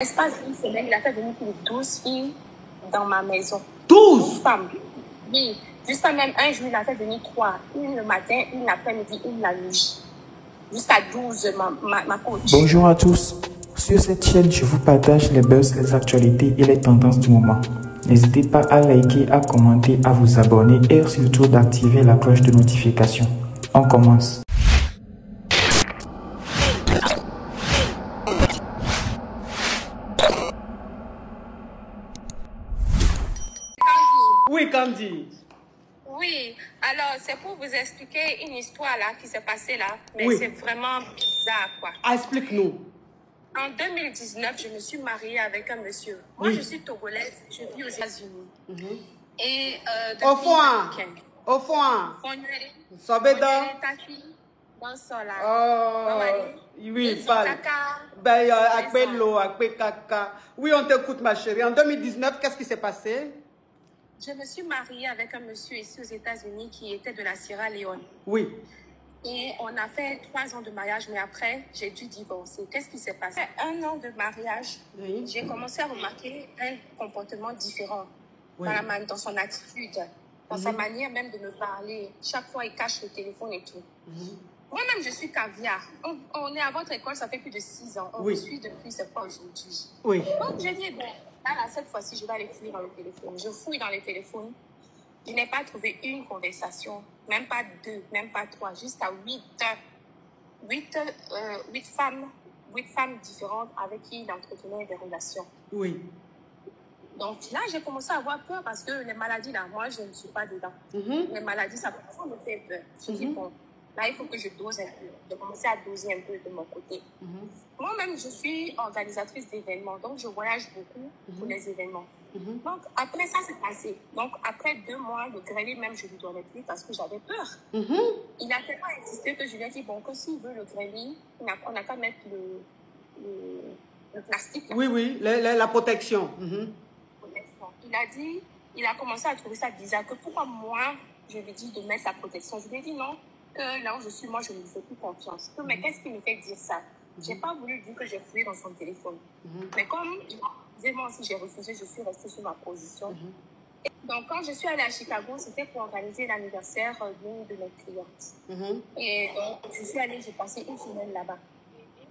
L'espace d'une semaine, il a fait venir plus de 12 filles dans ma maison. 12 femmes. Oui. Jusqu'à même un jour, il a fait venir 3. Une le matin, une l'après-midi, une la nuit. Jusqu'à 12, ma coach. Bonjour à tous. Sur cette chaîne, je vous partage les buzz, les actualités et les tendances du moment. N'hésitez pas à liker, à commenter, à vous abonner et surtout d'activer la cloche de notification. On commence. Oui, Candy. Oui, alors c'est pour vous expliquer une histoire là qui s'est passée là, mais Oui. c'est vraiment bizarre quoi. Explique-nous. En 2019, je me suis mariée avec un monsieur. Moi, Oui. je suis togolaise, je vis aux États-Unis. Et Au fond, depuis au fond. Sobeda. dans ça là. Oui, parle. Ben, oui, on t'écoute, ma chérie. En 2019, qu'est-ce qui s'est passé? Je me suis mariée avec un monsieur ici aux États-Unis qui était de la Sierra Leone. Oui. Et on a fait 3 ans de mariage, mais après, j'ai dû divorcer. Qu'est-ce qui s'est passé? Après 1 an de mariage, Oui. j'ai commencé à remarquer un comportement différent Oui. dans son attitude, dans sa manière même de me parler. Chaque fois, il cache le téléphone et tout. Moi-même, je suis caviar. On est à votre école, ça fait plus de 6 ans. On me suit depuis, c'est pas aujourd'hui. Oui. Donc, j'ai dit, bon, là, cette fois-ci, je vais aller fouiller dans le téléphone. Je fouille dans les téléphones. Je n'ai pas trouvé une conversation, même pas 2, même pas 3, jusqu'à 8 femmes différentes avec qui il entretenait des relations. Oui. Donc là, j'ai commencé à avoir peur parce que les maladies, là, moi, je ne suis pas dedans. Les maladies, ça me fait peur. Je dis, bon, là, il faut que je dose un peu. J'ai commencé à doser un peu de mon côté. Moi-même, je suis organisatrice d'événements, donc je voyage beaucoup pour les événements. Donc, après ça, c'est passé. Donc, après 2 mois, le grêlé, même, je ne lui donnais plus parce que j'avais peur. Il a tellement insisté que je lui ai dit, bon, que s'il veut le grêlé, on n'a qu'à mettre le plastique. Là. Oui, la protection. Il a commencé à trouver ça bizarre, que pourquoi moi, je lui dis de mettre la protection. Je lui ai dit non, que là où je suis, moi, je ne lui fais plus confiance. Mais qu'est-ce qui me fait dire ça? Je n'ai pas voulu dire que j'ai fouillé dans son téléphone. Mais comme moi aussi j'ai refusé, je suis restée sur ma position. Et donc, quand je suis allée à Chicago, c'était pour organiser l'anniversaire d'une de mes clientes. Et donc, je suis allée, j'ai passé 1 semaine là-bas.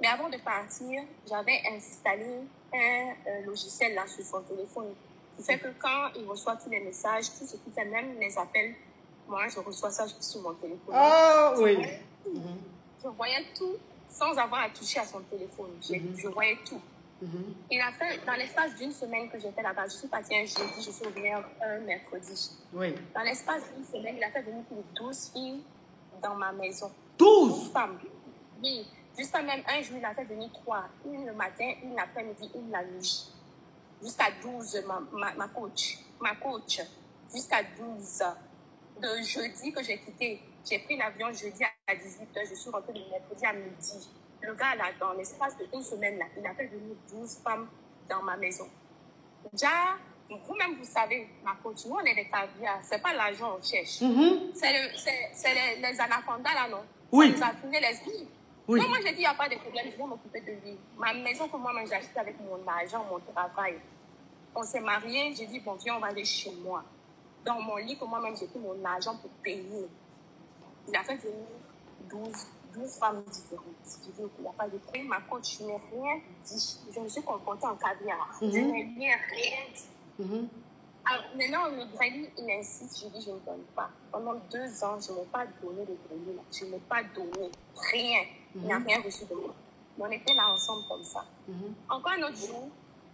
Mais avant de partir, j'avais installé un logiciel là sur son téléphone qui fait que quand il reçoit tous les messages, tout ce qui fait même les appels, moi, je reçois ça sur mon téléphone. Oh, oui. Je voyais tout sans avoir à toucher à son téléphone. Je voyais tout. Il a fait, dans l'espace d'1 semaine que j'étais là-bas, je suis partie un jeudi, je suis revenue un mercredi. Oui. Dans l'espace d'1 semaine, il a fait venir plus de 12 filles dans ma maison. 12 femmes. Oui. Jusqu'à même un jour, il a fait venir 3. Une le matin, une l'après-midi, une la nuit. Jusqu'à 12, ma coach. Jusqu'à 12. De jeudi que j'ai quitté, j'ai pris l'avion jeudi à 18h, je suis rentrée le mercredi à midi. Le gars, là, dans l'espace d'1 semaine, là, il a fait venir 12 femmes dans ma maison. Déjà, vous-même, vous savez, ma coach, nous, on est des caviars. C'est pas l'argent qu'on cherche. C'est les anacondas, là, non? Oui. Ça nous a tourné les vies. Oui. Moi, j'ai dit, il n'y a pas de problème, je vais m'occuper de lui. Ma maison, que moi-même, j'ai acheté avec mon argent, mon travail. On s'est mariés, j'ai dit, bon, viens, on va aller chez moi. Dans mon lit, que moi-même, j'ai pris mon argent pour payer. Il a fait venir 12 femmes différentes. Je dis, il n'y a pas de prix. Ma coach, je n'ai rien dit. Je me suis comportée en caviar. Je n'ai rien dit. Maintenant, le grêlé, il insiste. Je dis, je ne donne pas. Pendant 2 ans, je n'ai pas donné le grêlé. Je n'ai pas donné rien. Il n'a rien reçu de moi. On était là ensemble comme ça. Encore un autre jour,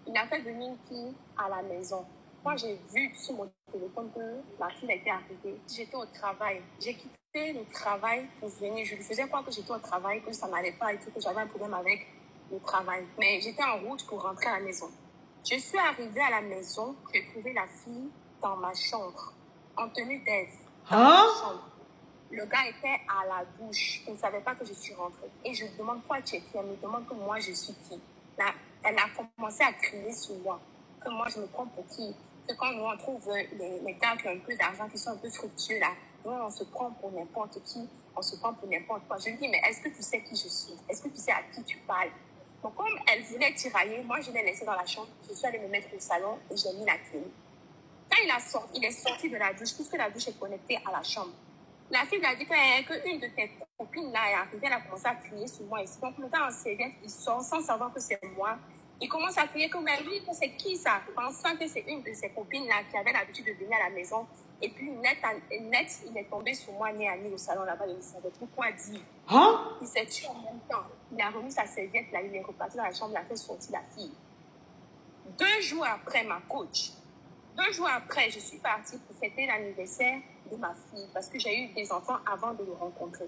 il a fait venir une fille à la maison. Moi, j'ai vu sur mon téléphone que la fille était arrivée. J'étais au travail. J'ai quitté le travail pour venir. Je lui faisais croire que j'étais au travail, que ça n'allait pas et tout, que j'avais un problème avec le travail. Mais j'étais en route pour rentrer à la maison. Je suis arrivée à la maison, j'ai trouvé la fille dans ma chambre, en tenue d'aise. Le gars était à la douche. Il ne savait pas que je suis rentrée. Et je lui demande pourquoi tu es qui. Elle me demande que moi, je suis qui. Là, elle a commencé à crier sur moi. Que moi, je me prends pour qui. Que quand nous, on trouve les gars qui ont un peu d'argent, qui sont un peu fructueux, là, nous, on se prend pour n'importe qui. On se prend pour n'importe quoi. Je lui dis, mais est-ce que tu sais qui je suis? Est-ce que tu sais à qui tu parles? Donc, comme elle voulait tirailler, moi, je l'ai laissé dans la chambre. Je suis allée me mettre au salon et j'ai mis la clé. Quand il est sorti de la douche, puisque la douche est connectée à la chambre, la fille lui a dit qu'une de tes copines là est arrivée, elle a commencé à crier sur moi ici. Donc, le temps en serviette, il sort sans savoir que c'est moi. Il commence à crier comme lui, que c'est qui ça? Pensant que c'est une de ses copines là qui avait l'habitude de venir à la maison. Et puis, net, il est tombé sur moi, nez à nez au salon là-bas, il ne savait plus quoi dire. Hein? Il s'est tué en même temps. Il a remis sa serviette là, il est reparti dans la chambre, il a fait sortir la fille. 2 jours après, ma coach, 2 jours après, je suis partie pour fêter l'anniversaire de ma fille parce que j'ai eu des enfants avant de le rencontrer.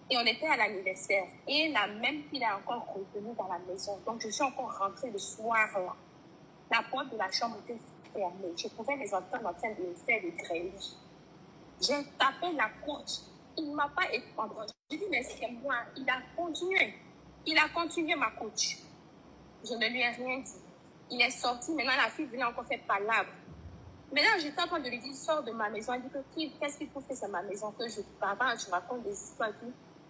Et on était à l'anniversaire. Et la même fille est encore revenue dans la maison. Donc, je suis encore rentrée le soir là. La porte de la chambre était fermée. Je pouvais les entendre en train de me faire des grêlis. J'ai tapé la porte. Il ne m'a pas entendu. J'ai dit, mais c'est moi. Il a continué. Il a continué, ma coach. Je ne lui ai rien dit. Il est sorti. Maintenant, la fille venait encore faire palabre. Maintenant, j'étais en train de lui dire, sors de ma maison. Elle dit que qu'est-ce qu'il faut faire, c'est ma maison, que je parle, je raconte des histoires.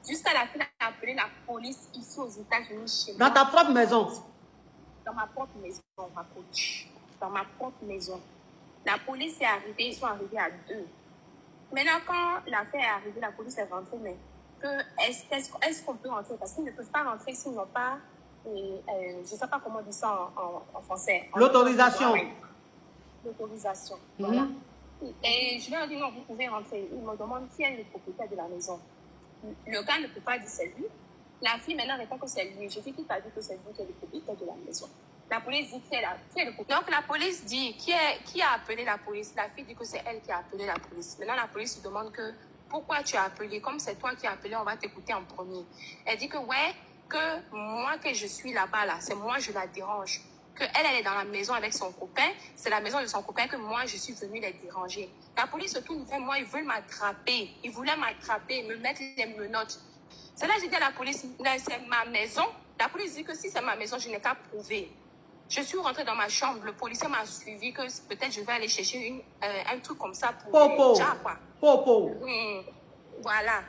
Jusqu'à la fin, elle a appelé la police ici aux États-Unis chez moi. Dans ta propre maison? Dans ma propre maison, ma coach. Dans ma propre maison. La police est arrivée, ils sont arrivés à 2. Maintenant, quand l'affaire est arrivée, la police est rentrée, mais est-ce qu'on peut rentrer? Parce qu'ils ne peuvent pas rentrer s'ils n'ont pas, je ne sais pas comment on dit ça en français. L'autorisation. L'autorisation, voilà. Et je leur ai dit, non, vous pouvez rentrer. Ils me demandent qui est le propriétaire de la maison. Le gars ne peut pas dire c'est lui. La fille maintenant répond que c'est lui. Je dis qui t'a dit que c'est lui qui est le propriétaire de la maison. La police dit qui est le propriétaire. Donc la police dit qui a appelé la police. La fille dit que c'est elle qui a appelé la police. Maintenant la police lui demande que pourquoi tu as appelé. Comme c'est toi qui as appelé, on va t'écouter en premier. Elle dit que ouais, que moi que je suis là-bas là, c'est moi je la dérange. Que elle est dans la maison avec son copain, c'est la maison de son copain que moi, je suis venue les déranger. La police se tourne vers moi, ils veulent m'attraper. Ils voulaient m'attraper, me mettre les menottes. C'est là que j'ai dit à la police, c'est ma maison. La police dit que si c'est ma maison, je n'ai qu'à prouver. Je suis rentrée dans ma chambre, le policier m'a suivi, que peut-être je vais aller chercher un truc comme ça pour Popo. quoi. Popo. Voilà.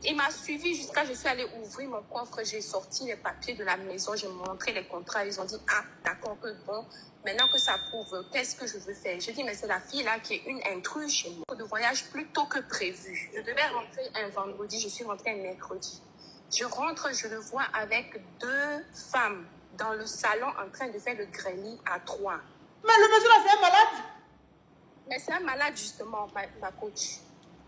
Il m'a suivi jusqu'à je suis allée ouvrir mon coffre, j'ai sorti les papiers de la maison, j'ai montré les contrats, ils ont dit ah d'accord que bon, maintenant que ça prouve, qu'est-ce que je veux faire? J'ai dit mais c'est la fille là qui est une intruse chez moi. De voyage plus tôt que prévu. Je devais rentrer un vendredi, je suis rentrée un mercredi. Je rentre, je le vois avec 2 femmes dans le salon en train de faire le grêlis à 3. Mais le monsieur là c'est un malade? Mais c'est un malade justement, ma coach.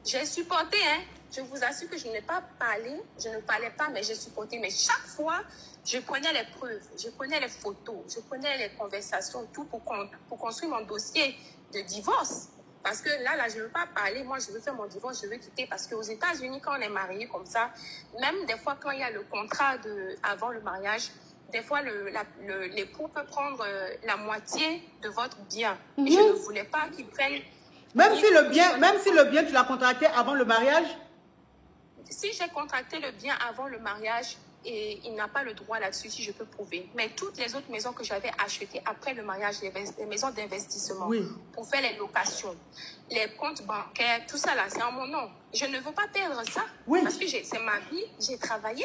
J'ai supporté, hein. Je vous assure que je n'ai pas parlé, je ne parlais pas, mais j'ai supporté. Mais chaque fois, je prenais les preuves, je prenais les photos, je prenais les conversations, tout pour construire mon dossier de divorce. Parce que là, je ne veux pas parler, moi, je veux faire mon divorce, je veux quitter. Parce qu'aux États-Unis, quand on est marié comme ça, même des fois, quand il y a le contrat avant le mariage, des fois, l'époux peut prendre la moitié de votre bien. Et je ne voulais pas qu'ils prennent... Même si le bien, tu l'as contracté avant le mariage? Si j'ai contracté le bien avant le mariage, et il n'a pas le droit là-dessus, si je peux prouver. Mais toutes les autres maisons que j'avais achetées après le mariage, les maisons d'investissement, pour faire les locations, les comptes bancaires, tout ça là, c'est en mon nom. Je ne veux pas perdre ça, parce que c'est ma vie, j'ai travaillé.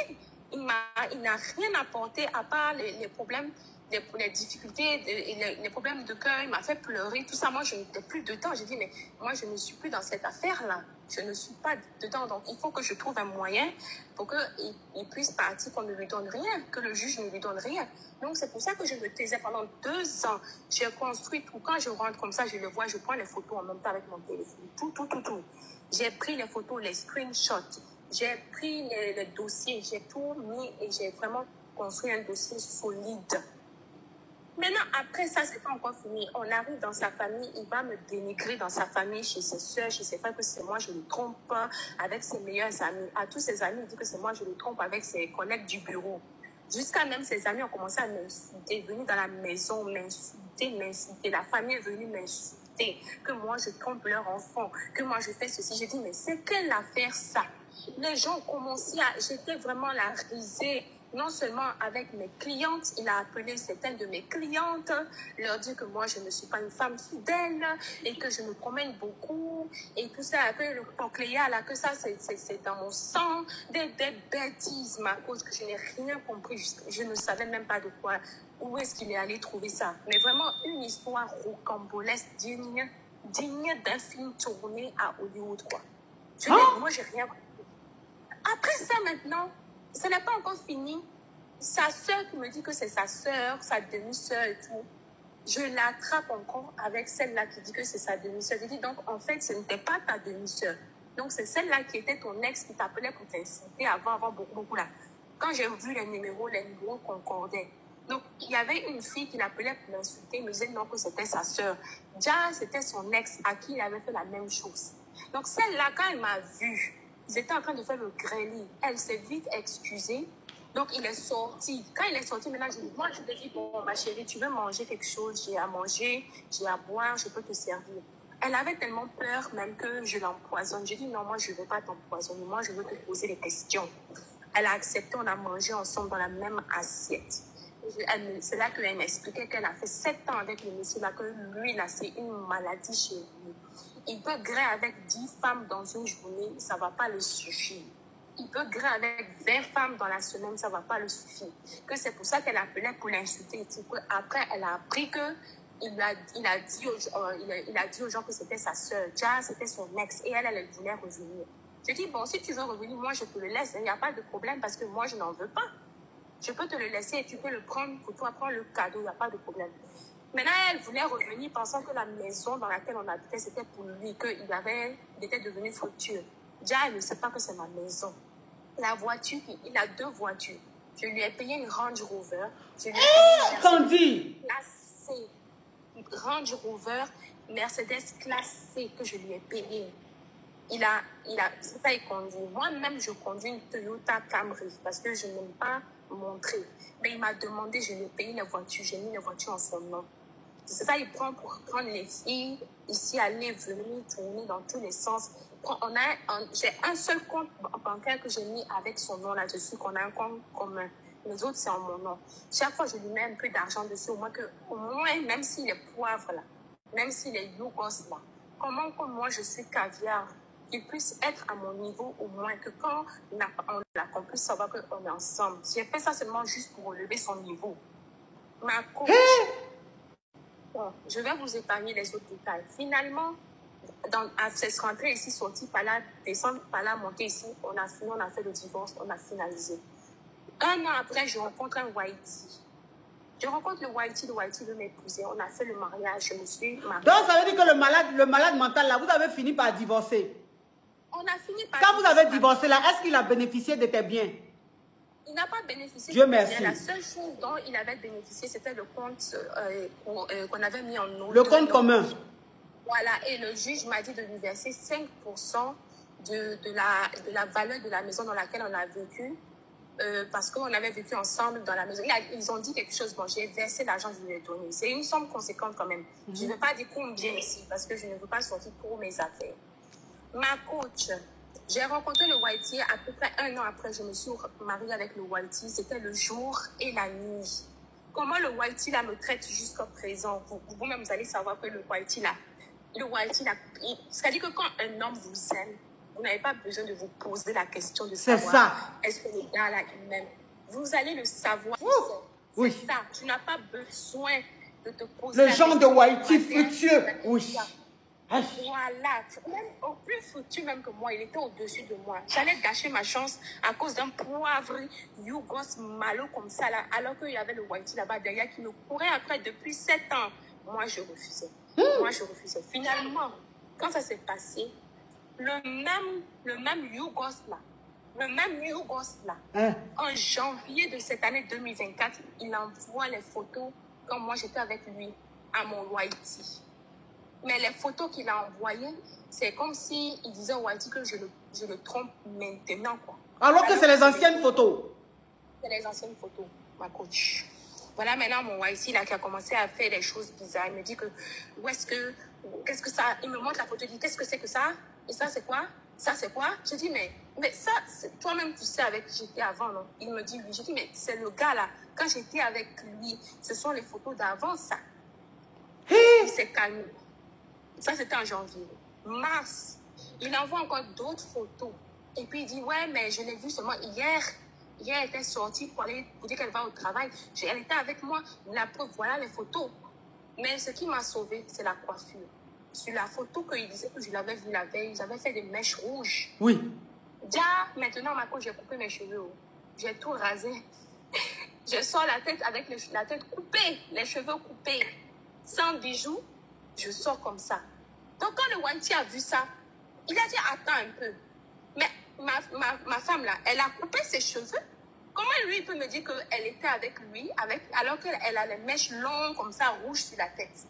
Il n'a rien apporté à part les problèmes, les difficultés, les problèmes de cœur. Il m'a fait pleurer, tout ça. Moi, je n'étais plus dedans. J'ai dit, mais moi, je ne suis plus dans cette affaire-là. Je ne suis pas dedans. Donc, il faut que je trouve un moyen pour qu'il puisse partir, qu'on ne lui donne rien, que le juge ne lui donne rien. Donc, c'est pour ça que je me taisais pendant 2 ans. J'ai construit tout. Quand je rentre comme ça, je le vois, je prends les photos en même temps avec mon téléphone. Tout. J'ai pris les photos, les screenshots. J'ai pris les dossiers. J'ai tout mis et j'ai vraiment construit un dossier solide. Maintenant, après ça, c'est pas encore fini. On arrive dans sa famille, il va me dénigrer dans sa famille, chez ses soeurs, chez ses frères, que c'est moi, je le trompe avec ses meilleurs amis. À tous ses amis, il dit que c'est moi, je le trompe avec ses collègues du bureau. Jusqu'à même ses amis ont commencé à m'insulter, venir dans la maison, m'insulter. La famille est venue m'insulter, que moi, je trompe leur enfant, que moi, je fais ceci. J'ai dit, mais c'est quelle affaire ça? Les gens ont commencé à... J'étais vraiment la risée. non seulement avec mes clientes, il a appelé certaines de mes clientes, leur dire que moi, je ne suis pas une femme fidèle et que je me promène beaucoup et tout ça. Après, le cochléa, là, que ça, c'est dans mon sang. Des bêtises, ma cause, que je n'ai rien compris. Je ne savais même pas de quoi, où est-ce qu'il est allé trouver ça. Mais vraiment, une histoire rocambolesque, digne d'un film tourné à Hollywood, quoi. Moi, j'ai rien compris. Après ça, maintenant, ce n'est pas encore fini. Sa sœur qui me dit que c'est sa sœur, sa demi-sœur et tout, je l'attrape encore avec celle-là qui dit que c'est sa demi-sœur. Je dis donc, en fait, ce n'était pas ta demi-sœur. Donc, c'est celle-là qui était ton ex qui t'appelait pour t'inciter avant beaucoup là. Quand j'ai vu les numéros concordaient. Donc, il y avait une fille qui l'appelait pour l'insulter. Il me disait non, que c'était sa sœur. Déjà, c'était son ex à qui il avait fait la même chose. Donc, celle-là, quand elle m'a vue, ils étaient en train de faire le grêlis. Elle s'est vite excusée. Donc, il est sorti. Quand il est sorti, maintenant, moi, je lui ai dit, bon, ma chérie, tu veux manger quelque chose? J'ai à manger, j'ai à boire, je peux te servir. Elle avait tellement peur même que je l'empoisonne. J'ai dit, non, moi, je ne veux pas t'empoisonner. Moi, je veux te poser des questions. Elle a accepté, on a mangé ensemble dans la même assiette. C'est là qu'elle m'expliquait qu'elle a fait 7 ans avec le monsieur là, que lui, là, c'est une maladie chez lui. Il peut griller avec 10 femmes dans une journée, ça ne va pas le suffire. Il peut griller avec 20 femmes dans la semaine, ça ne va pas le suffire. Que c'est pour ça qu'elle appelait pour l'insulter. Après, elle a appris que il a dit aux gens que c'était sa sœur. Déjà, c'était son ex et elle voulait revenir. Je dis, bon, si tu veux revenir, moi, je te le laisse. Il n'y a pas de problème parce que moi, je n'en veux pas. Je peux te le laisser et tu peux le prendre pour toi, prendre le cadeau, il n'y a pas de problème. Maintenant, elle voulait revenir pensant que la maison dans laquelle on habitait, c'était pour lui, qu'il était devenu fructueux. Déjà, elle ne sait pas que c'est ma maison. La voiture, il a 2 voitures. Je lui ai payé une Range Rover. Je lui ai payé une classée. Range Rover, Mercedes classée que je lui ai payée. C'est ça, il conduit. Moi-même, je conduis une Toyota Camry parce que je n'aime pas montrer. Mais il m'a demandé, je lui ai payé la voiture, j'ai mis la voiture en son nom. C'est ça, il prend pour prendre les filles, ici, aller, venir, tourner dans tous les sens. J'ai un seul compte bancaire que j'ai mis avec son nom là-dessus, qu'on a un compte commun. Les autres, c'est en mon nom. Chaque fois, je lui mets un peu d'argent dessus, au moins, même s'il est poivre là, même s'il est yougos là, comment que moi, je suis caviar, qu'il puisse être à mon niveau au moins, que quand qu'on puisse savoir qu'on est ensemble. J'ai fait ça seulement juste pour relever son niveau. Ma coach, bon, je vais vous épargner les autres détails. Finalement, à cette rentrée ici, sortie par là, descendre par là, monter ici, on a fait le divorce, on a finalisé. 1 an après, je rencontre un Whitey. Je rencontre le Whitey veut m'épouser. On a fait le mariage, je me suis mariée. Donc, ça veut dire que le malade mental, là, vous avez fini par divorcer. On a fini par Quand vous avez divorcé, là, est-ce qu'il a bénéficié de tes biens? Il n'a pas bénéficié. Dieu merci. La seule chose dont il avait bénéficié, c'était le compte qu'on avait mis en note. Le compte commun. Voilà, et le juge m'a dit de lui verser 5% de la valeur de la maison dans laquelle on a vécu. Parce qu'on avait vécu ensemble dans la maison. Ils ont dit quelque chose. Bon, j'ai versé l'argent, je lui ai donné. C'est une somme conséquente quand même. Je ne veux pas dire combien ici, parce que je ne veux pas sortir pour mes affaires. Ma coach, j'ai rencontré le Whitey à peu près 1 an après. Je me suis mariée avec le Whitey. C'était le jour et la nuit. Comment le Whitey là me traite jusqu'à présent? Vous-même, vous allez savoir que le Whitey là, c'est-à-dire que quand un homme vous aime, vous n'avez pas besoin de vous poser la question de savoir est-ce que le gars là il m'aime. Vous allez le savoir. Oui. C'est ça. Tu n'as pas besoin de te poser la question. Le genre de Whitey fructueux. Oui. Voilà. Même au plus foutu même que moi, il était au-dessus de moi. J'allais gâcher ma chance à cause d'un poivre yougos malo comme ça là, alors qu'il y avait le Whitey là-bas derrière qui me courait après depuis 7 ans. Moi, je refusais. Moi, je refusais. Finalement, quand ça s'est passé, le même yougos là, en janvier de cette année 2024, il envoie les photos quand moi j'étais avec lui à mon Whitey. Mais les photos qu'il a envoyées, c'est comme s'il disait au Whitey que je le trompe maintenant, quoi. Alors que c'est les anciennes photos. C'est les anciennes photos, ma coach. Voilà maintenant mon Whitey là qui a commencé à faire des choses bizarres. Il me dit que, qu'est-ce que ça? Il me montre la photo, il dit, qu'est-ce que c'est que ça? Et ça, c'est quoi? Ça, c'est quoi? Je dis, mais Mais ça, toi-même, tu sais avec qui j'étais avant, non? Il me dit, oui. J'ai dit, mais c'est le gars là. Quand j'étais avec lui, ce sont les photos d'avant, ça. Il s'est calmé. Ça, c'était en janvier. Mars, il envoie encore d'autres photos. Et puis il dit, ouais, mais je l'ai vu seulement hier. Hier, elle était sortie pour dire qu'elle va au travail. Elle était avec moi. La preuve, voilà les photos. Mais ce qui m'a sauvée, c'est la coiffure. Sur la photo qu'il disait que je l'avais vue la veille, j'avais fait des mèches rouges. Oui. Déjà, maintenant, j'ai coupé mes cheveux. J'ai tout rasé. Je sors la tête avec la tête coupée, les cheveux coupés, sans bijoux. Je sors comme ça. Donc, quand le Wanti a vu ça, il a dit, attends un peu. Mais ma femme, là, elle a coupé ses cheveux. Comment lui, il peut me dire qu'elle était avec lui, alors qu'elle a les mèches longues comme ça, rouges sur la tête?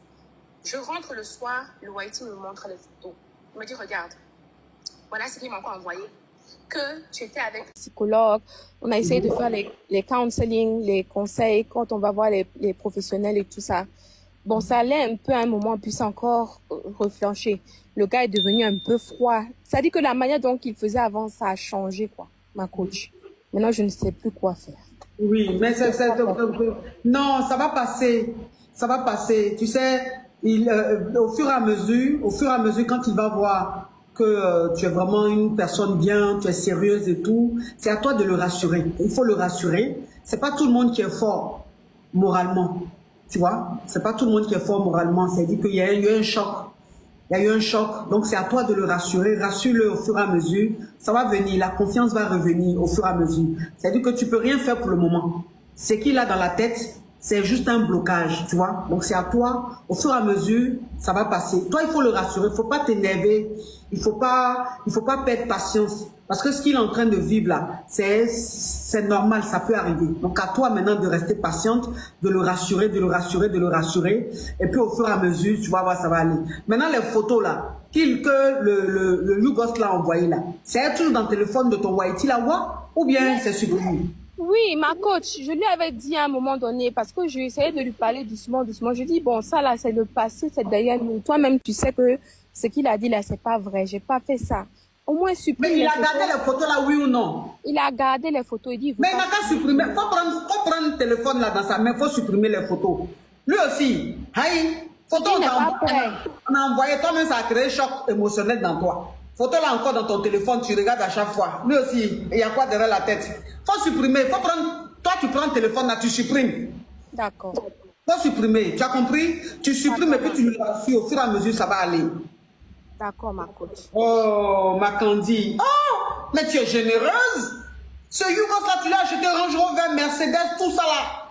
Je rentre le soir, le Wanti me montre les photos. Il me dit, regarde, voilà ce qu'il m'a encore envoyé. Que tu étais avec un psychologue, on a essayé de faire les counseling, les conseils, quand on va voir les professionnels et tout ça. Bon, ça allait un peu à un moment, puis c'est encore reflanché. Le gars est devenu un peu froid. Ça dit que la manière dont il faisait avant, ça a changé, quoi, ma coach. Maintenant, je ne sais plus quoi faire. Oui, mais non, ça va passer. Ça va passer. Tu sais, au fur et à mesure, quand il va voir que tu es vraiment une personne bien, tu es sérieuse et tout, c'est à toi de le rassurer. Il faut le rassurer. C'est pas tout le monde qui est fort moralement. Tu vois, c'est pas tout le monde qui est fort moralement. C'est-à-dire qu'il y a eu un choc. Il y a eu un choc. Donc, c'est à toi de le rassurer. Rassure-le au fur et à mesure. Ça va venir. La confiance va revenir au fur et à mesure. C'est-à-dire que tu peux rien faire pour le moment. Ce qu'il a dans la tête, c'est juste un blocage, tu vois. Donc, c'est à toi. Au fur et à mesure, ça va passer. Toi, il faut le rassurer. Il faut pas t'énerver. Il faut pas perdre patience. Parce que ce qu'il est en train de vivre là, c'est normal, ça peut arriver. Donc, à toi maintenant de rester patiente, de le rassurer, de le rassurer, de le rassurer. Et puis, au fur et à mesure, tu vas voir, ça va aller. Maintenant, les photos là, que le Yougos l'a envoyé là, c'est toujours dans le téléphone de ton Whitey là, ou bien c'est supprimé? Oui, ma coach, je lui avais dit à un moment donné, parce que j'ai essayé de lui parler doucement, doucement. Je dis, bon, ça là, c'est le passé, c'est derrière nous. Toi-même, tu sais que ce qu'il a dit là, c'est pas vrai. J'ai pas fait ça. Au moins supprimer. Mais il a gardé les photos là, oui ou non? Il a gardé les photos. Il dit, mais il n'a qu'à supprimer. Faut prendre le téléphone là dans sa main, faut supprimer les photos. Lui aussi, photo on a envoyé, toi-même ça a créé un choc émotionnel dans toi. Photo là encore dans ton téléphone, tu regardes à chaque fois. Lui aussi, il y a quoi derrière la tête? Faut supprimer, faut prendre. Toi tu prends le téléphone là, tu supprimes. D'accord. Faut supprimer, tu as compris? Tu supprimes et puis tu le rassures, au fur et à mesure ça va aller. D'accord, ma coach. Oh, ma Candy. Oh, mais tu es généreuse. Ce Yougos là, tu l'as acheté Range Rover, Mercedes, tout ça là.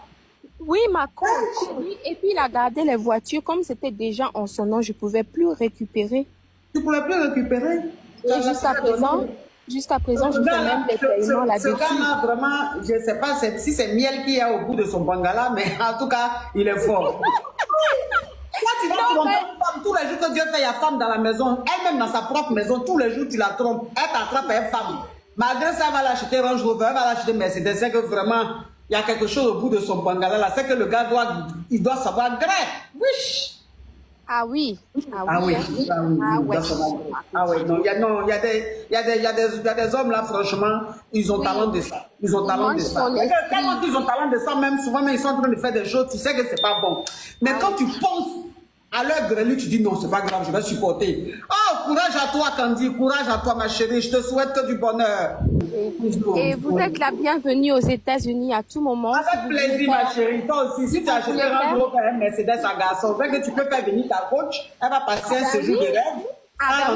Oui, ma coach. Oui, et puis il a gardé les voitures. Comme c'était déjà en son nom, je ne pouvais plus récupérer. Tu ne pouvais plus récupérer? Et jusqu'à présent, je fais même des paiements là-dessus. Ce gars-là, vraiment, je ne sais pas si c'est miel qu'il y a au bout de son bangala, mais en tout cas, il est fort. Toi, tu vas tromper une femme tous les jours que Dieu fait, il y a femme dans la maison, elle-même dans sa propre maison, tous les jours tu la trompes, elle t'attrape, elle est femme. Malgré ça, elle va l'acheter Range Rover, elle va l'acheter Mercedes, c'est que vraiment, il y a quelque chose au bout de son bangala là, c'est que le gars doit savoir gré. Wish. Ah oui. Ah oui. Ah oui, non, il y a des hommes là, franchement, ils ont talent de ça. Ils ont talent de ça. Quand ils ont talent de ça, même souvent, ils sont en train de faire des choses, tu sais que c'est pas bon. Mais quand tu penses à leur grelu, tu dis non, c'est pas grave, je vais supporter. Oh, courage à toi, Candy, courage à toi, ma chérie, je te souhaite que du bonheur. Et vous êtes la bienvenue aux États-Unis à tout moment. Avec plaisir, ma chérie. Toi aussi, si tu as acheté un gros Mercedes à garçon, c'est que tu peux faire venir ta coach, elle va passer un séjour de rêve.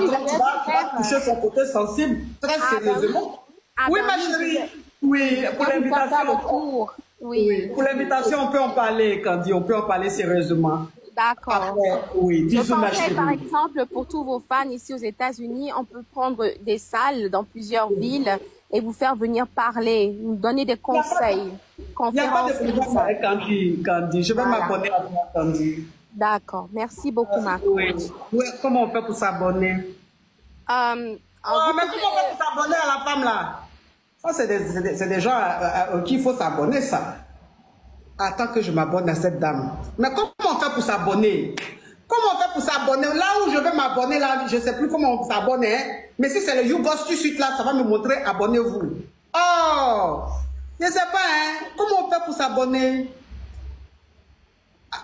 Tu vas toucher son côté sensible très sérieusement. Oui, ma chérie. Oui, pour l'invitation. Oui, pour l'invitation, on peut en parler, Candy, on peut en parler sérieusement. D'accord. Oui, je pensais, par exemple, pour tous vos fans ici aux États-Unis, on peut prendre des salles dans plusieurs villes et vous faire venir parler, nous donner des conseils. Il n'y a pas de problème avec Candy. Je vais m'abonner à toi, Candy. D'accord. Merci beaucoup, ma coach. Oui. Comment on fait pour s'abonner? Mais comment on fait pour s'abonner à la femme, là? Ça, c'est des gens qu'il faut s'abonner, ça. Attends que je m'abonne à cette dame. Mais comment on fait pour s'abonner? Comment comment on fait pour s'abonner? Là où je vais m'abonner, là, je ne sais plus comment on s'abonne. Hein? Mais si c'est le YouGhost tout de suite, là, ça va me montrer abonnez-vous. Oh! Je ne sais pas, hein? Comment on fait pour s'abonner?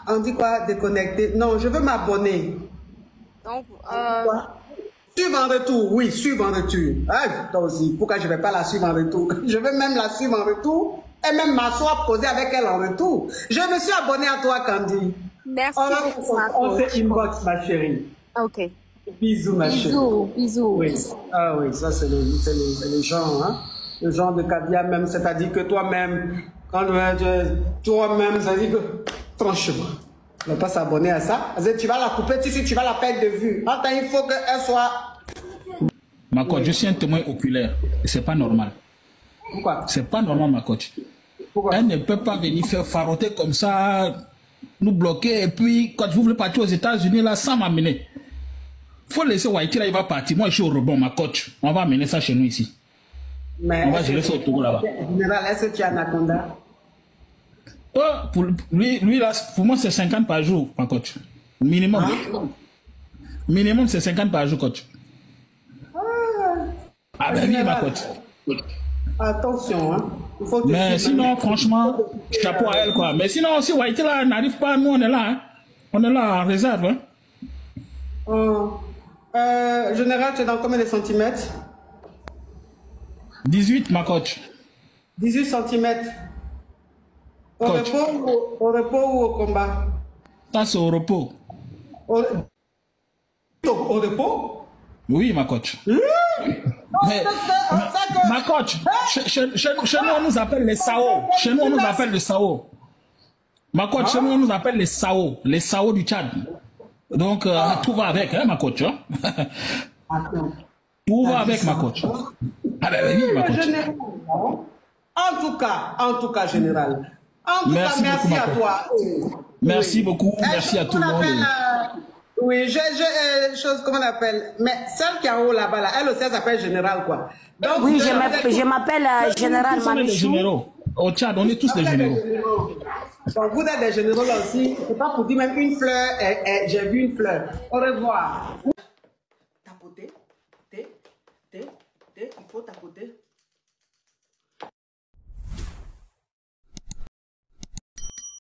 On dit quoi? Déconnecter? Non, je veux m'abonner. Donc, suivre en retour, oui, suivre en retour. Ah, toi aussi, pourquoi je ne vais pas la suivre en retour? Je veux même la suivre en retour et même m'asseoir, poser avec elle en retour. Je me suis abonné à toi, Candy. merci. On fait inbox, ma chérie. Ok. Bisous, ma chérie. Bisous. Oui. Ah oui, ça c'est les gens, hein. Le genre de Kadia même, c'est-à-dire que toi-même, quand toi-même, c'est-à-dire que, franchement, ne pas s'abonner à ça. Tu vas la couper, tu vas la perdre de vue. Attends, il faut qu'elle soit... Ma coach, je suis un témoin oculaire. C'est pas normal. Pourquoi? C'est pas normal, ma coach. Pourquoi? Elle ne peut pas venir faire faroter comme ça, nous bloquer, et puis quand vous voulez partir aux États-Unis, là, sans m'amener. Faut laisser Waiti, là, il va partir. Moi, je suis au rebond, ma coach. On va amener ça chez nous ici. Mais on va gérer ça au Togo là-bas. Général, est-ce que tu as Anaconda? Oh, pour lui, là, pour moi, c'est 50 par jour, ma coach. Minimum. Minimum, c'est 50 par jour, coach. Ah ben oui, ma coach. Attention, hein. Il faut mais sinon, franchement, chapeau à elle, quoi. Mais sinon, si Waiti là n'arrive pas, nous, on est là, hein. On est là en réserve, hein. Général, tu es dans combien de centimètres? 18, ma coach. 18 centimètres. Au repos ou au combat? Ça, c'est au repos. Au repos? Oui, ma coach. Mais, ma coach, chez nous, on nous appelle les Sao. Chez nous, on nous appelle les Sao. Ma coach, chez nous, on nous appelle les Sao du Tchad. Donc, tout va avec, hein, ma coach. Hein? Tout va avec, ma coach. Ah ben oui, ma coach. En tout cas, général. Merci à toi. Merci beaucoup, merci à tout le monde. Oui, chose, comment on appelle? Mais celle qui est en haut là-bas, là, elle aussi, elle s'appelle général, quoi. Donc, oui, je m'appelle général Manichou. Au Tchad, on est tous des généraux. Donc, vous êtes des généraux là aussi. C'est pas pour dire même une fleur, j'ai vu une fleur. Au revoir.